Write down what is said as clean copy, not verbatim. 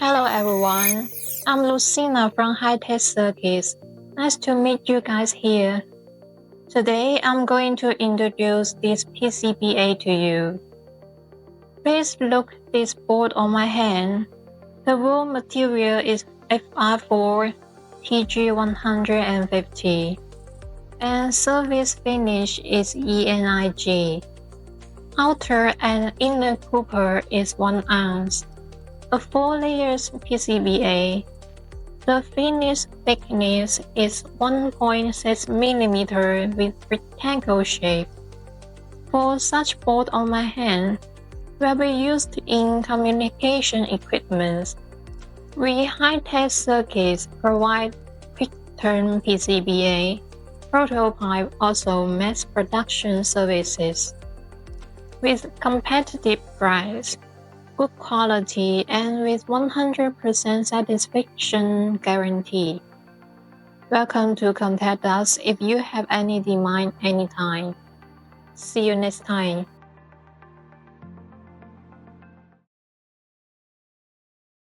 Hello everyone, I'm Lucina from Hitech Circuits. Nice to meet you guys here. Today I'm going to introduce this PCBA to you. Please look at this board on my hand. The raw material is FR4 TG150 and surface finish is ENIG. Outer and inner copper is 1 ounce. A 4 layers PCBA. The finish thickness is 1.6 mm with rectangle shape. For such board on my hand, will be used in communication equipment. We Hitech Circuits provide quick-turn PCBA, prototype also mass production services. With competitive price, good quality, and with 100% satisfaction guarantee. Welcome to contact us if you have any demand anytime. See you next time.